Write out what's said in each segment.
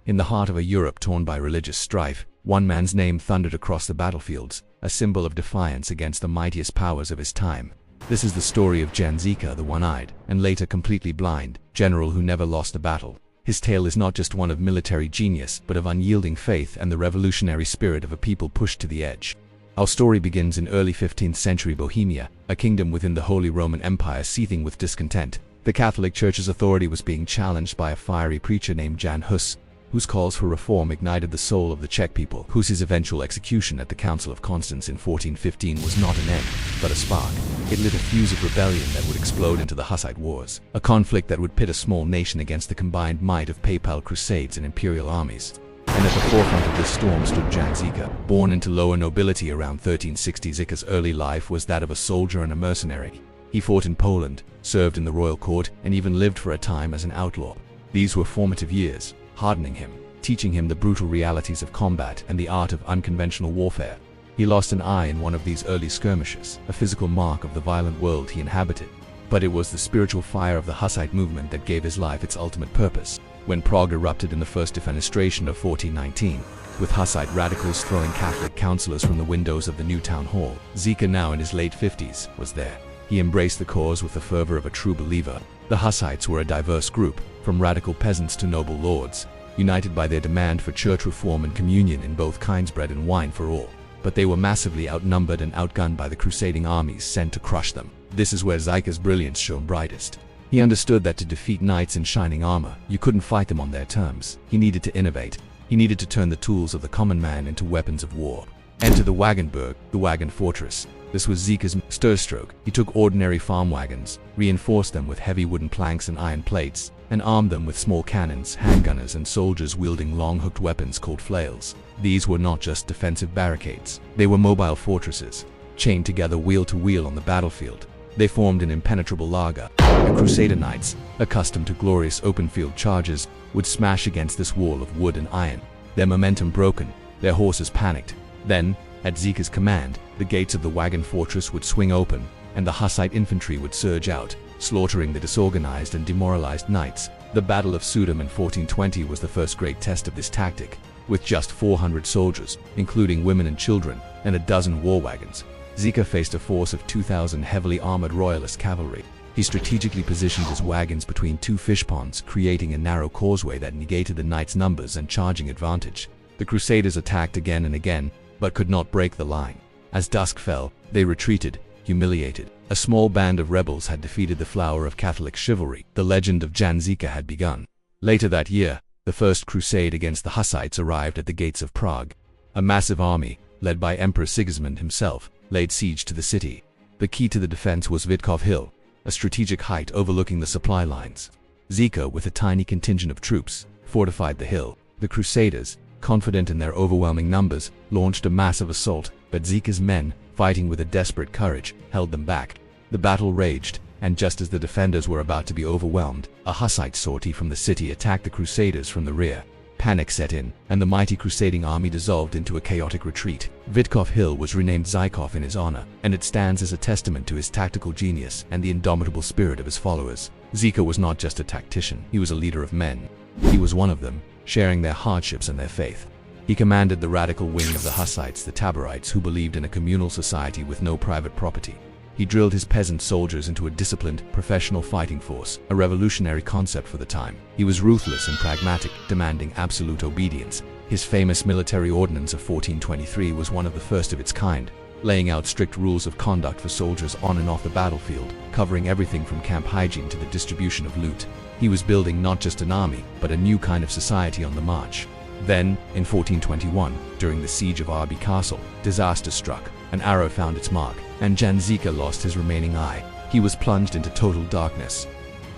In the heart of a Europe torn by religious strife, one man's name thundered across the battlefields, a symbol of defiance against the mightiest powers of his time. This is the story of Zizka, the one-eyed, and later completely blind, general who never lost a battle. His tale is not just one of military genius, but of unyielding faith and the revolutionary spirit of a people pushed to the edge. Our story begins in early 15th century Bohemia, a kingdom within the Holy Roman Empire seething with discontent. The Catholic Church's authority was being challenged by a fiery preacher named Jan Hus, whose calls for reform ignited the soul of the Czech people. Hus's eventual execution at the Council of Constance in 1415 was not an end, but a spark. It lit a fuse of rebellion that would explode into the Hussite Wars, a conflict that would pit a small nation against the combined might of papal crusades and imperial armies. And at the forefront of this storm stood Zizka. Born into lower nobility around 1360, Zizka's early life was that of a soldier and a mercenary. He fought in Poland, served in the royal court, and even lived for a time as an outlaw. These were formative years, hardening him, teaching him the brutal realities of combat and the art of unconventional warfare. He lost an eye in one of these early skirmishes, a physical mark of the violent world he inhabited. But it was the spiritual fire of the Hussite movement that gave his life its ultimate purpose. When Prague erupted in the First Defenestration of 1419, with Hussite radicals throwing Catholic councillors from the windows of the new town hall, Zizka, now in his late 50s, was there. He embraced the cause with the fervor of a true believer. The Hussites were a diverse group, from radical peasants to noble lords, united by their demand for church reform and communion in both kinds, bread and wine for all. But they were massively outnumbered and outgunned by the crusading armies sent to crush them. This is where Zizka's brilliance shone brightest. He understood that to defeat knights in shining armor, you couldn't fight them on their terms. He needed to innovate. He needed to turn the tools of the common man into weapons of war. Enter the Wagenburg, the wagon fortress. This was Zizka's stir-stroke. He took ordinary farm wagons, reinforced them with heavy wooden planks and iron plates, and armed them with small cannons, handgunners, and soldiers wielding long hooked weapons called flails. These were not just defensive barricades. They were mobile fortresses, chained together wheel to wheel on the battlefield. They formed an impenetrable laager. The Crusader knights, accustomed to glorious open-field charges, would smash against this wall of wood and iron, their momentum broken, their horses panicked. Then, at Zizka's command, the gates of the wagon fortress would swing open, and the Hussite infantry would surge out, slaughtering the disorganized and demoralized knights. The Battle of Sudum in 1420 was the first great test of this tactic. With just 400 soldiers, including women and children, and a dozen war wagons, Zizka faced a force of 2,000 heavily armored royalist cavalry. He strategically positioned his wagons between two fish ponds, creating a narrow causeway that negated the knights' numbers and charging advantage. The Crusaders attacked again and again, but could not break the line. As dusk fell, they retreated, humiliated. A small band of rebels had defeated the flower of Catholic chivalry. The legend of Zizka had begun. Later that year, the first crusade against the Hussites arrived at the gates of Prague. A massive army, led by Emperor Sigismund himself, laid siege to the city. The key to the defense was Žižka Hill, a strategic height overlooking the supply lines. Zizka, with a tiny contingent of troops, fortified the hill. The Crusaders, confident in their overwhelming numbers, launched a massive assault, but Zizka's men, fighting with a desperate courage, held them back. The battle raged, and just as the defenders were about to be overwhelmed, a Hussite sortie from the city attacked the Crusaders from the rear. Panic set in, and the mighty crusading army dissolved into a chaotic retreat. Žižka Hill was renamed Zizka in his honor, and it stands as a testament to his tactical genius and the indomitable spirit of his followers. Zizka was not just a tactician, he was a leader of men. He was one of them, sharing their hardships and their faith. He commanded the radical wing of the Hussites, the Taborites, who believed in a communal society with no private property. He drilled his peasant soldiers into a disciplined, professional fighting force, a revolutionary concept for the time. He was ruthless and pragmatic, demanding absolute obedience. His famous military ordinance of 1423 was one of the first of its kind, laying out strict rules of conduct for soldiers on and off the battlefield, covering everything from camp hygiene to the distribution of loot. He was building not just an army, but a new kind of society on the march. Then, in 1421, during the siege of Arby Castle, disaster struck. An arrow found its mark, and Zizka lost his remaining eye. He was plunged into total darkness.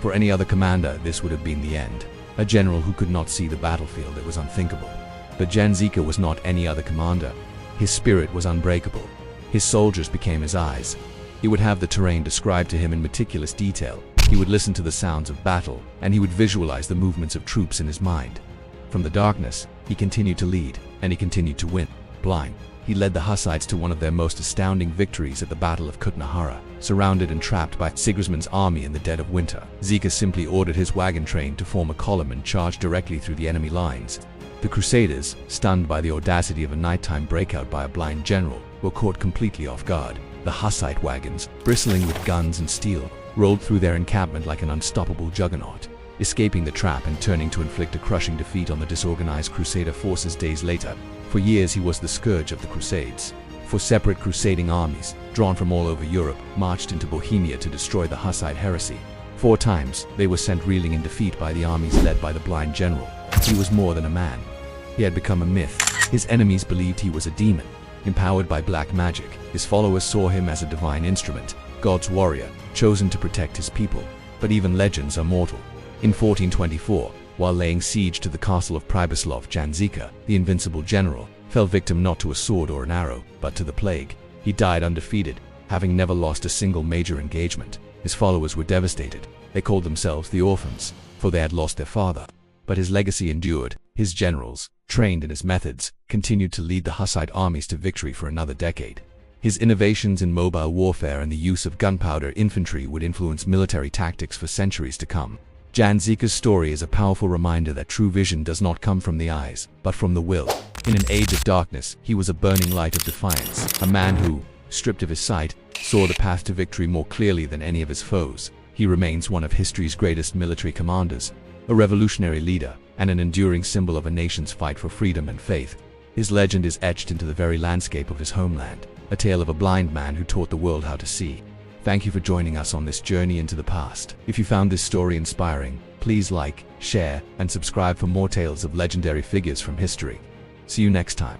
For any other commander, this would have been the end. A general who could not see the battlefield, it was unthinkable. But Zizka was not any other commander. His spirit was unbreakable. His soldiers became his eyes. He would have the terrain described to him in meticulous detail. He would listen to the sounds of battle, and he would visualize the movements of troops in his mind. From the darkness, he continued to lead, and he continued to win. Blind, he led the Hussites to one of their most astounding victories at the Battle of Kutnahara. Surrounded and trapped by Sigismund's army in the dead of winter, Zizka simply ordered his wagon train to form a column and charge directly through the enemy lines. The Crusaders, stunned by the audacity of a nighttime breakout by a blind general, were caught completely off guard. The Hussite wagons, bristling with guns and steel, rolled through their encampment like an unstoppable juggernaut, escaping the trap and turning to inflict a crushing defeat on the disorganized Crusader forces days later. For years he was the scourge of the Crusades. For separate crusading armies, drawn from all over Europe, marched into Bohemia to destroy the Hussite heresy. 4 times, they were sent reeling in defeat by the armies led by the blind general. He was more than a man. He had become a myth. His enemies believed he was a demon, empowered by black magic. His followers saw him as a divine instrument, God's warrior, chosen to protect his people. But even legends are mortal. In 1424, while laying siege to the castle of Pribislav, Zizka, the invincible general, fell victim not to a sword or an arrow, but to the plague. He died undefeated, having never lost a single major engagement. His followers were devastated. They called themselves the orphans, for they had lost their father. But his legacy endured. His generals, trained in his methods, continued to lead the Hussite armies to victory for another decade. His innovations in mobile warfare and the use of gunpowder infantry would influence military tactics for centuries to come. Zizka's story is a powerful reminder that true vision does not come from the eyes, but from the will. In an age of darkness, he was a burning light of defiance, a man who, stripped of his sight, saw the path to victory more clearly than any of his foes. He remains one of history's greatest military commanders, a revolutionary leader, and an enduring symbol of a nation's fight for freedom and faith. His legend is etched into the very landscape of his homeland, a tale of a blind man who taught the world how to see. Thank you for joining us on this journey into the past. If you found this story inspiring, please like, share, and subscribe for more tales of legendary figures from history. See you next time.